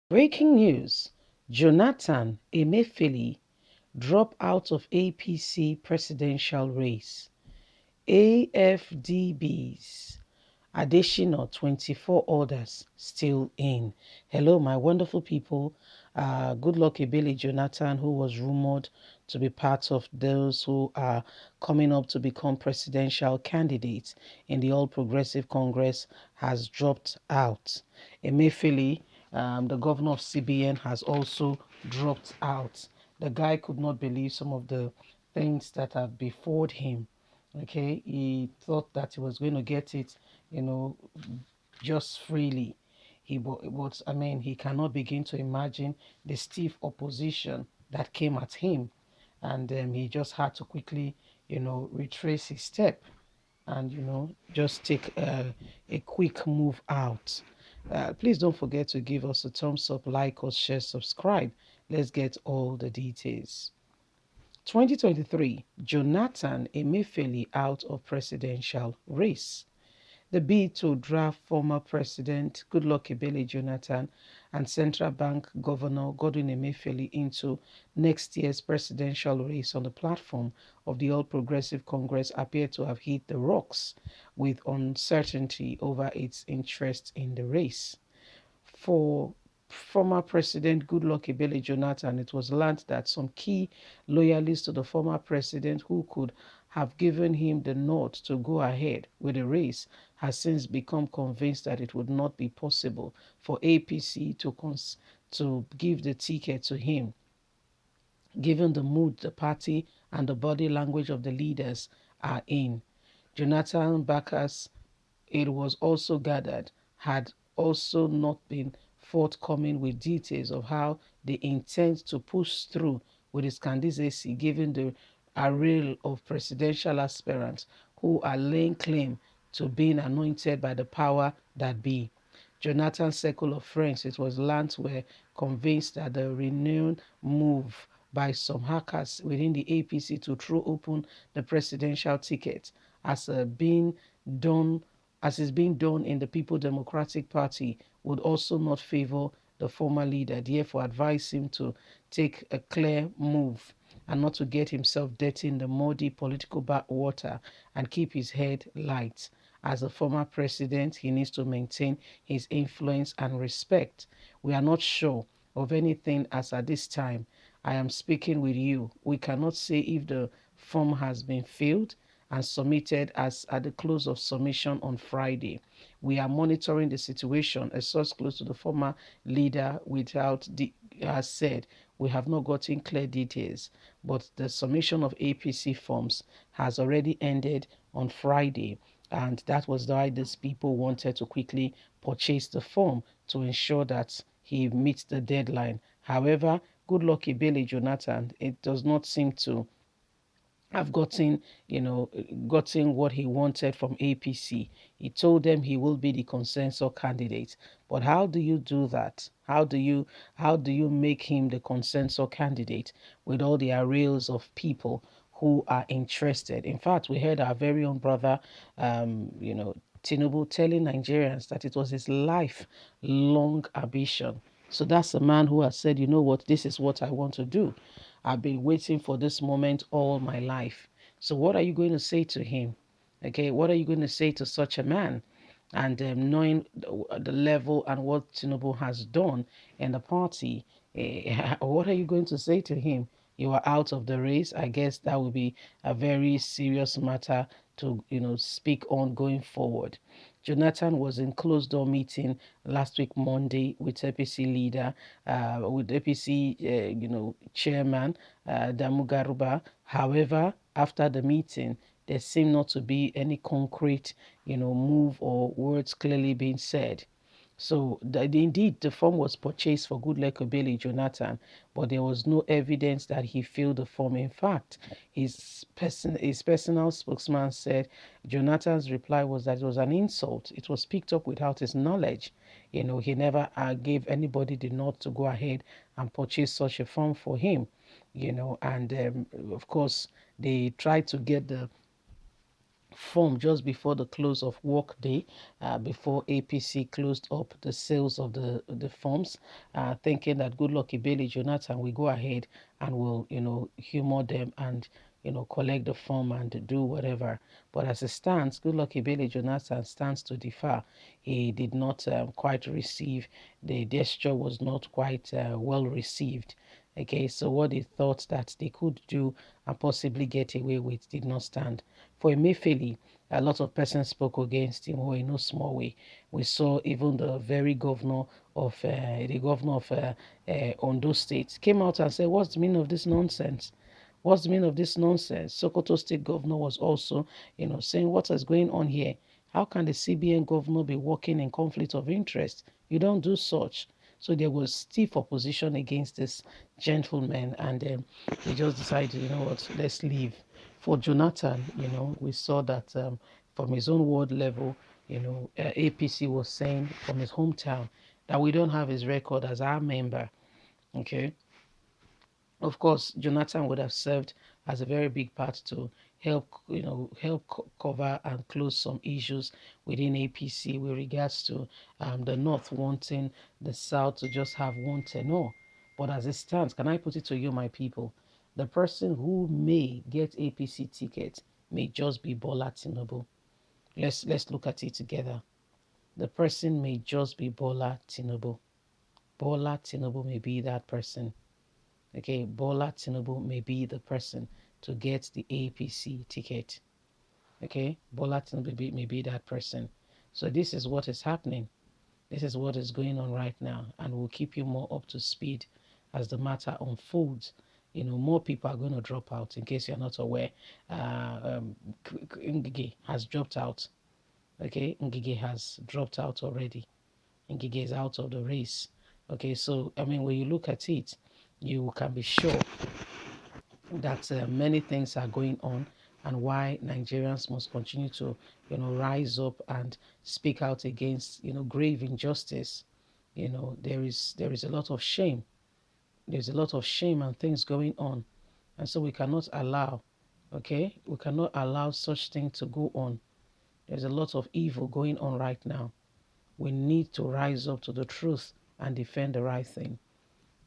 Breaking news: Jonathan Emefiele drop out of APC presidential race. AFDB's additional 24 orders still in. Hello, my wonderful people. Good luck Ebele Jonathan, who was rumored to be part of those who are coming up to become presidential candidates in the All Progressive Congress, has dropped out. Emefiele, the governor of CBN, has also dropped out. The guy could not believe some of the things that have before him. Okay, he thought that he was going to get it, you know, just freely. But I mean, he cannot begin to imagine the stiff opposition that came at him, and he just had to quickly, retrace his step, and just take a quick move out. Please don't forget to give us a thumbs up, like us, share, subscribe. Let's get all the details. 2023, Jonathan Emefiele out of presidential race. The bid to draft former President Goodluck Ebele Jonathan and Central Bank Governor Godwin Emefiele into next year's presidential race on the platform of the All Progressive Congress appear to have hit the rocks, with uncertainty over its interest in the race. For former President Goodluck Ebele Jonathan, it was learned that some key loyalists to the former president who could have given him the nod to go ahead with the race has since become convinced that it would not be possible for APC to give the ticket to him, given the mood the party and the body language of the leaders are in. Jonathan backers, it was also gathered, had also not been forthcoming with details of how they intend to push through with his candidacy, given the array of presidential aspirants who are laying claim to being anointed by the power that be. Jonathan's circle of friends, it was learned, were convinced that the renewed move by some hackers within the APC to throw open the presidential ticket as being done as is being done in the People Democratic Party would also not favor the former leader, therefore advise him to take a clear move and not to get himself dirty in the muddy political backwater and keep his head light. As a former president, he needs to maintain his influence and respect. We are not sure of anything as at this time. I am speaking with you. We cannot say if the form has been filled and submitted as at the close of submission on Friday. We are monitoring the situation. A source close to the former leader has said we have not gotten clear details, but the submission of APC forms has already ended on Friday, and that was why these people wanted to quickly purchase the form to ensure that he meets the deadline. However, good luck Ebele Jonathan, it does not seem to have gotten what he wanted from APC. He told them he will be the consensus candidate. But how do you do that? How do you make him the consensus candidate with all the arrays of people who are interested? In fact, we heard our very own brother, Tinubu telling Nigerians that it was his lifelong ambition. So that's a man who has said, you know what, this is what I want to do. I've been waiting for this moment all my life. So what are you going to say to him? Okay, what are you going to say to such a man? And knowing the level and what Tinubu has done in the party, what are you going to say to him? You are out of the race. I guess that would be a very serious matter to speak on going forward. Jonathan was in closed door meeting last week Monday with APC leader, with APC chairman Damugaruba. However, after the meeting, there seemed not to be any concrete move or words clearly being said. So indeed, the form was purchased for Goodluck Ebele Jonathan, but there was no evidence that he filled the form. In fact, his personal spokesman said Jonathan's reply was that it was an insult. It was picked up without his knowledge. He never gave anybody the nod to go ahead and purchase such a form for him. And of course, they tried to get the form just before the close of work day, before APC closed up the sales of the forms, thinking that Goodluck Ibeli Jonathan will go ahead and will, humor them and, collect the form and do whatever. But as it stands, Goodluck Ibeli Jonathan stands to defer. He did not quite receive, the gesture was not quite well received. Okay, so what they thought that they could do and possibly get away with did not stand. For Emefiele, a lot of persons spoke against him, or in no small way. We saw even the very governor of Ondo State came out and said, "What's the meaning of this nonsense? What's the meaning of this nonsense?" Sokoto State governor was also, saying, "What is going on here? How can the CBN governor be working in conflict of interest? You don't do such." So there was stiff opposition against this gentleman, and they just decided, you know what, let's leave. For Jonathan, we saw that from his own ward level, APC was saying from his hometown that we don't have his record as our member. Okay. Of course, Jonathan would have served as a very big part to help cover and close some issues within APC with regards to the North wanting the South to just have one tenor. But as it stands, can I put it to you, my people? The person who may get APC ticket may just be Bola Tinubu. Let's look at it together. The person may just be Bola Tinubu. Bola Tinubu may be that person. Okay, Bola Tinubu may be the person to get the APC ticket. Okay, Bola Tinubu may be that person. So this is what is happening. This is what is going on right now, and we'll keep you more up to speed as the matter unfolds. More people are going to drop out. In case you're not aware, Ngige has dropped out. Okay, Ngige has dropped out already. Ngige is out of the race. Okay, so I mean, when you look at it, you can be sure that many things are going on, and why Nigerians must continue to, rise up and speak out against, grave injustice. There is a lot of shame. There's a lot of shame and things going on, and so we cannot allow. Okay, we cannot allow such thing to go on. There's a lot of evil going on right now. We need to rise up to the truth and defend the right thing.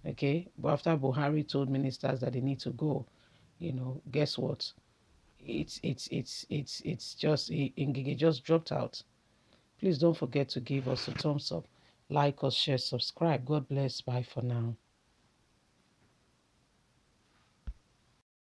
Okay, but after Buhari told ministers that they need to go, guess what? It's just Ngige just dropped out. Please don't forget to give us a thumbs up, like us, share, subscribe. God bless. Bye for now.